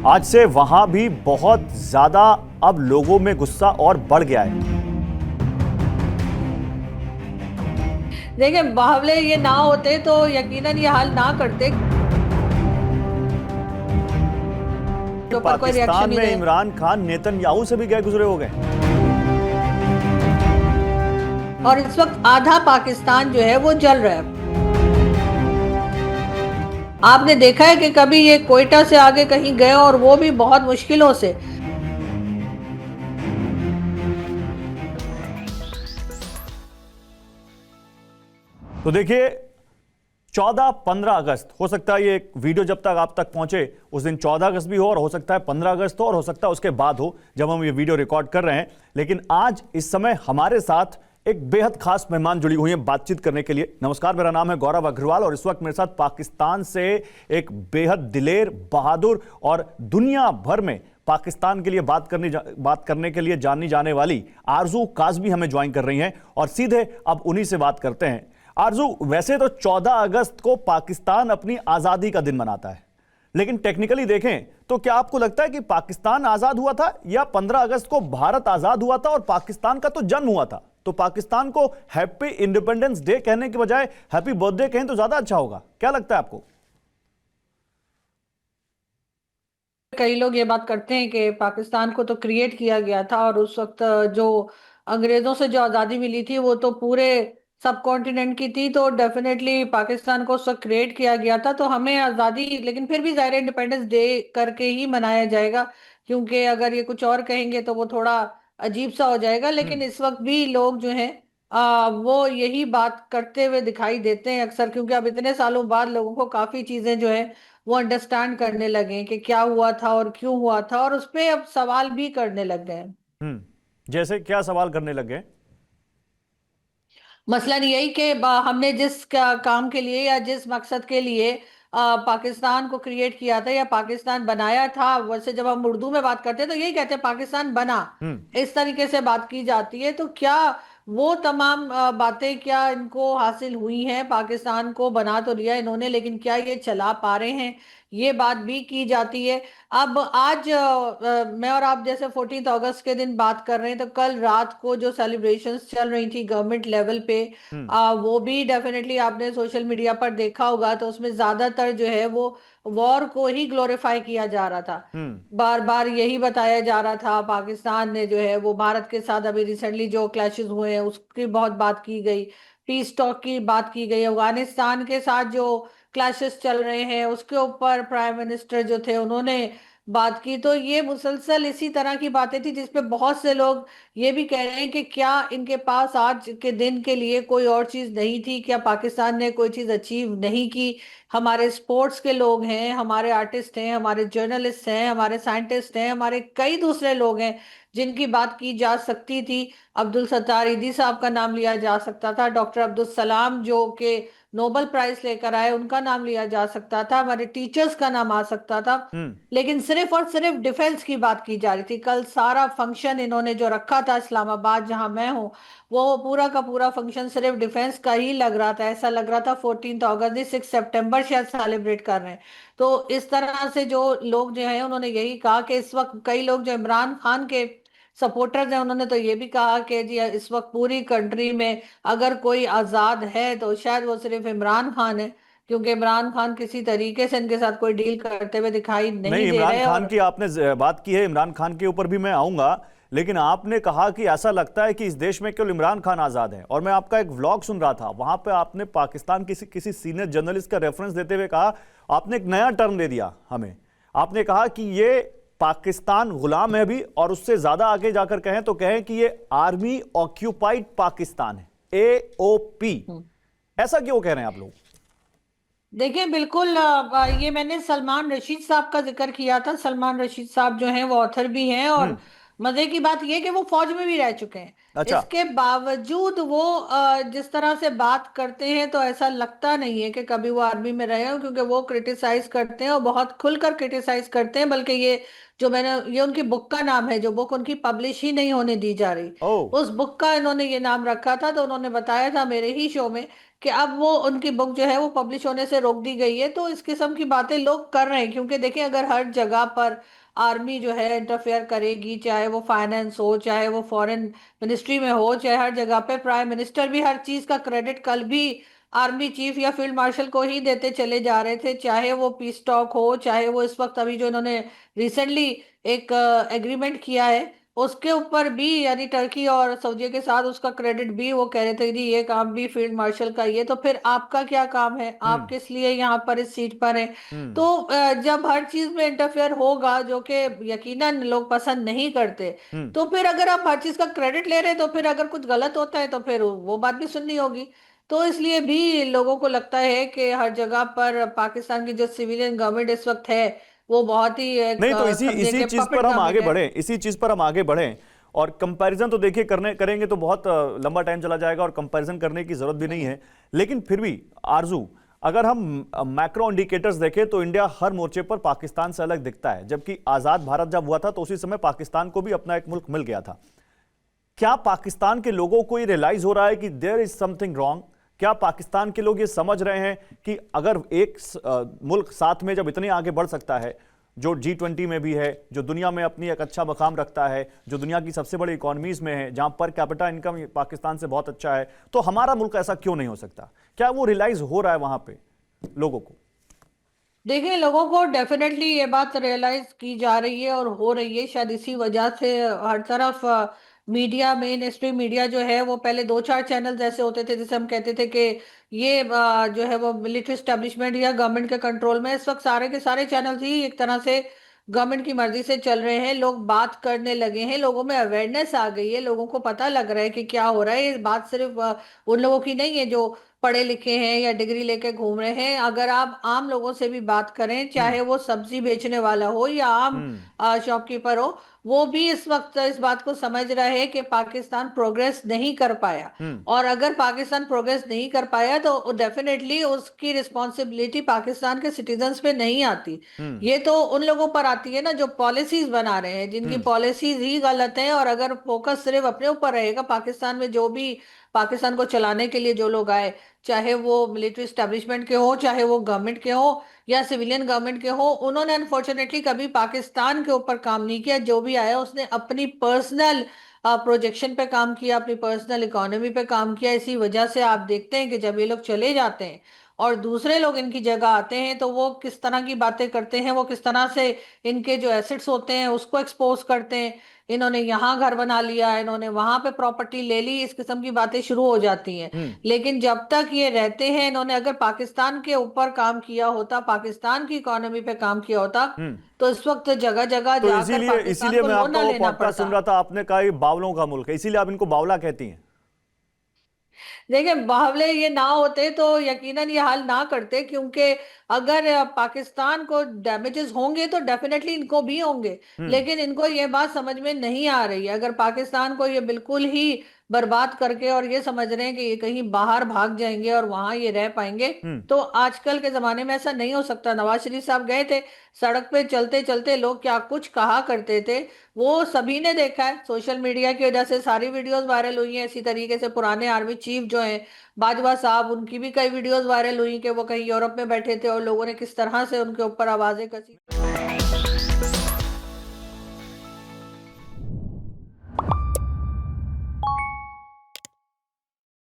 आज से वहां भी बहुत ज्यादा अब लोगों में गुस्सा और बढ़ गया है। देखिए, बावले ये ना होते तो यकीनन ये हाल ना करते। के ऊपर कोई रिएक्शन पाकिस्तान नहीं में दे। इमरान खान नेतन्याहू से भी गए गुजरे हो गए। और इस वक्त आधा पाकिस्तान जो है वो जल रहा है। आपने देखा है कि कभी ये कोयटा से आगे कहीं गए, और वो भी बहुत मुश्किलों से। तो देखिए 14-15 अगस्त हो सकता है ये वीडियो जब तक आप तक पहुंचे उस दिन 14 अगस्त भी हो, और हो सकता है 15 अगस्त हो, और हो सकता है उसके बाद हो जब हम ये वीडियो रिकॉर्ड कर रहे हैं। लेकिन आज इस समय हमारे साथ एक बेहद खास मेहमान जुड़ी हुई है बातचीत करने के लिए। नमस्कार, मेरा नाम है गौरव अग्रवाल और इस वक्त मेरे साथ पाकिस्तान से एक बेहद दिलेर, बहादुर और दुनिया भर में पाकिस्तान के लिए बात करने के लिए जानी जाने वाली आरजू काज़मी हमें ज्वाइन कर रही हैं, और सीधे अब उन्हीं से बात करते हैं। आरजू, वैसे तो 14 अगस्त को पाकिस्तान अपनी आजादी का दिन मनाता है, लेकिन टेक्निकली देखें तो क्या आपको लगता है कि पाकिस्तान आजाद हुआ था, या 15 अगस्त को भारत आजाद हुआ था और पाकिस्तान का तो जन्म हुआ था? तो पाकिस्तान को हैप्पी इंडिपेंडेंस डे कहने के बजाय हैप्पी बर्थडे कहें तो ज्यादा अच्छा होगा। क्या लगता है आपको? कई लोग ये बात करते हैं कि पाकिस्तान को तो क्रिएट किया गया था, और उस वक्त जो अंग्रेजों से जो आज़ादी मिली थी वो तो पूरे सब कॉन्टिनेंट की थी। तो डेफिनेटली पाकिस्तान को उस वक्त क्रिएट किया गया था, तो हमें आज़ादी, लेकिन फिर भी ज़ाहिर इंडिपेंडेंस डे करके ही मनाया जाएगा। क्योंकि अगर ये कुछ और कहेंगे तो वो थोड़ा अजीब सा हो जाएगा। लेकिन इस वक्त भी लोग जो हैं वो यही बात करते हुए दिखाई देते हैं अक्सर, क्योंकि अब इतने सालों बाद लोगों को काफ़ी चीज़ें जो है वो अंडरस्टैंड करने लगे हैं कि क्या हुआ था और क्यों हुआ था, और उस पे अब सवाल भी करने लग गए हैं। जैसे क्या सवाल करने लगे? मसलन यही कि हमने जिस काम के लिए या जिस मकसद के लिए पाकिस्तान को क्रिएट किया था या पाकिस्तान बनाया था, वैसे जब हम उर्दू में बात करते हैं तो यही कहते हैं पाकिस्तान बना। हम्म। इस तरीके से बात की जाती है। तो क्या वो तमाम बातें क्या इनको हासिल हुई हैं? पाकिस्तान को बना तो लिया इन्होंने, लेकिन क्या ये चला पा रहे हैं? ये बात भी की जाती है। अब आज मैं और आप जैसे 14 अगस्त के दिन बात कर रहे हैं, तो कल रात को जो सेलिब्रेशंस चल रही थी गवर्नमेंट लेवल पे, हम्म। वो भी डेफिनेटली आपने सोशल मीडिया पर देखा होगा। तो उसमें ज्यादातर जो है वो वॉर को ही ग्लोरीफाई किया जा रहा था। हम्म। बार बार यही बताया जा रहा था। पाकिस्तान ने जो है वो भारत के साथ अभी रिसेंटली जो क्लैशेस हुए हैं उसकी बहुत बात की गई, पीस टॉक की बात की गई। अफगानिस्तान के साथ जो क्लैशेस चल रहे हैं उसके ऊपर प्राइम मिनिस्टर जो थे उन्होंने बात की। तो ये मुसलसल इसी तरह की बातें थी जिसपे बहुत से लोग ये भी कह रहे हैं कि क्या इनके पास आज के दिन के लिए कोई और चीज नहीं थी? क्या पाकिस्तान ने कोई चीज अचीव नहीं की? हमारे स्पोर्ट्स के लोग हैं, हमारे आर्टिस्ट हैं, हमारे जर्नलिस्ट हैं, हमारे साइंटिस्ट हैं, हमारे कई दूसरे लोग हैं जिनकी बात की जा सकती थी। अब्दुल सत्तार ईदी साहब का नाम लिया जा सकता था, डॉक्टर अब्दुल सलाम जो के नोबेल प्राइज लेकर आए उनका नाम लिया जा सकता था, हमारे टीचर्स का नाम आ सकता था। हम्म। लेकिन सिर्फ और सिर्फ डिफेंस की बात की जा रही थी। कल सारा फंक्शन इन्होंने जो रखा था इस्लामाबाद जहां मैं हूं, वो पूरा का पूरा फंक्शन सिर्फ डिफेंस का ही लग रहा था। ऐसा लग रहा था 14 अगस्त नहीं, 6 सितंबर शायद सेलिब्रेट कर रहे हैं। तो इस तरह से जो लोग जो है उन्होंने यही कहा कि इस वक्त कई लोग जो इमरान खान के सपोर्टर्स हैं उन्होंने तो ये भी कहा कि जी इस वक्त पूरी कंट्री में अगर कोई आजाद है तो शायद वो सिर्फ इमरान खान है, क्योंकि इमरान खान किसी तरीके से इनके साथ कोई डील करते हुए दिखाई नहीं, नहीं दे इमरान रहे। खान और की आपने बात की है, इमरान खान के ऊपर भी मैं आऊंगा। लेकिन आपने कहा कि ऐसा लगता है कि इस देश में केवल इमरान खान आजाद है, और मैं आपका एक व्लॉग सुन रहा था, वहां पे आपने पाकिस्तान किसी किसी सीनियर जर्नलिस्ट का रेफरेंस देते हुए कहा, आपने एक नया टर्म दे दिया हमें। आपने कहा कि ये पाकिस्तान गुलाम है अभी, और उससे ज्यादा आगे जाकर कहें तो कहें कि ये आर्मी ऑक्यूपाइड पाकिस्तान है, AOP। ऐसा क्यों कह रहे हैं आप लोग? देखिए, बिल्कुल ये मैंने सलमान रशीद साहब का जिक्र किया था। सलमान रशीद साहब जो हैं वो ऑथर भी हैं, और हम्म। मजे की बात ये कि वो फौज में भी रह चुके हैं। अच्छा। इसके बावजूद वो जिस तरह से बात करते हैं तो ऐसा लगता नहीं है कि कभी वो आर्मी में रहे हो, क्योंकि वो क्रिटिसाइज करते हैं और बहुत खुलकर क्रिटिसाइज करते हैं। बल्कि ये जो मैंने, ये उनकी बुक का नाम है, जो बुक उनकी पब्लिश ही नहीं होने दी जा रही, ओ। उस बुक का इन्होंने ये नाम रखा था। तो उन्होंने बताया था मेरे ही शो में कि अब वो उनकी बुक जो है वो पब्लिश होने से रोक दी गई है। तो इस किस्म की बातें लोग कर रहे हैं, क्योंकि देखिए अगर हर जगह पर आर्मी जो है इंटरफेयर करेगी, चाहे वो फाइनेंस हो, चाहे वो फॉरेन मिनिस्ट्री में हो, चाहे हर जगह पे प्राइम मिनिस्टर भी हर चीज का क्रेडिट कल भी आर्मी चीफ या फील्ड मार्शल को ही देते चले जा रहे थे, चाहे वो पीस टॉक हो, चाहे वो इस वक्त अभी जो इन्होंने रिसेंटली एक एग्रीमेंट किया है उसके ऊपर भी, यानी टर्की और सऊदी के साथ उसका क्रेडिट भी वो कह रहे थे कि ये काम भी फील्ड मार्शल का ही है। तो फिर आपका क्या काम है, आप हम्म। किस लिए यहाँ पर इस सीट पर हैं? हम्म। तो जब हर चीज में इंटरफेयर होगा, जो कि यकीनन लोग पसंद नहीं करते, हम्म। तो फिर अगर आप हर चीज का क्रेडिट ले रहे हैं तो फिर अगर कुछ गलत होता है तो फिर वो बात भी सुननी होगी। तो इसलिए भी लोगों को लगता है कि हर जगह पर पाकिस्तान की जो सिविलियन गवर्नमेंट इस वक्त है वो बहुत ही एक नहीं तो इसी समझे इसी कि चीज पर पपेट हम आगे गवर्नमेंट है। बढ़े, इसी चीज पर हम आगे बढ़े। और कंपैरिजन तो देखिए करने करेंगे तो बहुत लंबा टाइम चला जाएगा और कंपैरिजन करने की जरूरत भी नहीं है। लेकिन फिर भी आरजू, अगर हम मैक्रो इंडिकेटर्स देखें तो इंडिया हर मोर्चे पर पाकिस्तान से अलग दिखता है। जबकि आजाद भारत जब हुआ था तो उसी समय पाकिस्तान को भी अपना एक मुल्क मिल गया था। क्या पाकिस्तान के लोगों को ये रियलाइज हो रहा है कि देयर इज समथिंग रॉन्ग? क्या पाकिस्तान के लोग ये समझ रहे हैं कि अगर एक मुल्क साथ में जब इतने आगे बढ़ सकता है, जो G20 में भी है, जो दुनिया में अपनी एक अच्छा मकाम रखता है, जो दुनिया की सबसे बड़ी इकोनॉमीज में है, जहां पर कैपिटा इनकम पाकिस्तान से बहुत अच्छा है, तो हमारा मुल्क ऐसा क्यों नहीं हो सकता? क्या वो रियलाइज हो रहा है वहां पे लोगों को? देखिए लोगों को डेफिनेटली ये बात रियलाइज की जा रही है और हो रही है, शायद इसी वजह से हर तरफ मीडिया, मेन स्ट्रीम मीडिया जो है वो पहले दो चार चैनल ऐसे होते थे जिसे हम कहते थे कि ये जो है वो मिलिट्री स्टैब्लिशमेंट या गवर्नमेंट के कंट्रोल में। इस वक्त सारे के सारे चैनल ही एक तरह से गवर्नमेंट की मर्जी से चल रहे हैं। लोग बात करने लगे हैं, लोगों में अवेयरनेस आ गई है, लोगों को पता लग रहा है कि क्या हो रहा है। ये बात सिर्फ उन लोगों की नहीं है जो पढ़े लिखे हैं या डिग्री लेके घूम रहे हैं। अगर आप आम लोगों से भी बात करें, हम्म। चाहे वो सब्जी बेचने वाला हो या आम हम्म। शॉपकीपर हो, वो भी इस वक्त इस बात को समझ रहा है कि पाकिस्तान प्रोग्रेस नहीं कर पाया। हम्म। और अगर पाकिस्तान प्रोग्रेस नहीं कर पाया तो डेफिनेटली उसकी रिस्पॉन्सिबिलिटी पाकिस्तान के सिटीजन्स पे नहीं आती, हम्म। ये तो उन लोगों पर आती है ना जो पॉलिसीज बना रहे हैं, जिनकी हम्म। पॉलिसीज ही गलत हैं। और अगर फोकस सिर्फ अपने ऊपर रहेगा, पाकिस्तान में जो भी पाकिस्तान को चलाने के लिए जो लोग आए, चाहे वो मिलिट्री स्टैब्लिशमेंट के हो, चाहे वो गवर्नमेंट के हो या सिविलियन गवर्नमेंट के हो, उन्होंने अनफॉर्चुनेटली कभी पाकिस्तान के ऊपर काम नहीं किया। जो भी आया उसने अपनी पर्सनल प्रोजेक्शन पे काम किया, अपनी पर्सनल इकोनॉमी पे काम किया। इसी वजह से आप देखते हैं कि जब ये लोग चले जाते हैं और दूसरे लोग इनकी जगह आते हैं तो वो किस तरह की बातें करते हैं, वो किस तरह से इनके जो एसेट्स होते हैं उसको एक्सपोज करते हैं। इन्होंने यहाँ घर बना लिया, इन्होंने वहां पे प्रॉपर्टी ले ली, इस किस्म की बातें शुरू हो जाती हैं। हम्म। लेकिन जब तक ये रहते हैं, इन्होंने अगर पाकिस्तान के ऊपर काम किया होता, पाकिस्तान की इकोनॉमी पे काम किया होता, हम्म। तो इस वक्त जगह जगह तो जाकर इसीलिए पाकिस्तान इसीलिए को मैं लोन आपका ना वो लेना पॉडकास्ट पड़ता। सुन रहा था, आपने कहा ये बावलों का मुल्क है, इसीलिए आप इनको बावला कहती हैं। देखिए बावले ये ना होते तो यकीनन ये हाल ना करते, क्योंकि अगर पाकिस्तान को डैमेजेस होंगे तो डेफिनेटली इनको भी होंगे। हम्म। लेकिन इनको ये बात समझ में नहीं आ रही है। अगर पाकिस्तान को ये बिल्कुल ही बर्बाद करके और ये समझ रहे हैं कि ये कहीं बाहर भाग जाएंगे और वहां ये रह पाएंगे, हम्म। तो आजकल के जमाने में ऐसा नहीं हो सकता। नवाज शरीफ साहब गए थे, सड़क पे चलते चलते लोग क्या कुछ कहा करते थे वो सभी ने देखा है। सोशल मीडिया की वजह से सारी वीडियोस वायरल हुई हैं। इसी तरीके से पुराने आर्मी चीफ जो हैं बाजवा साहब, उनकी भी कई वीडियोस वायरल हुई कि वो कहीं यूरोप में बैठे थे और लोगों ने किस तरह से उनके ऊपर आवाजें कसी।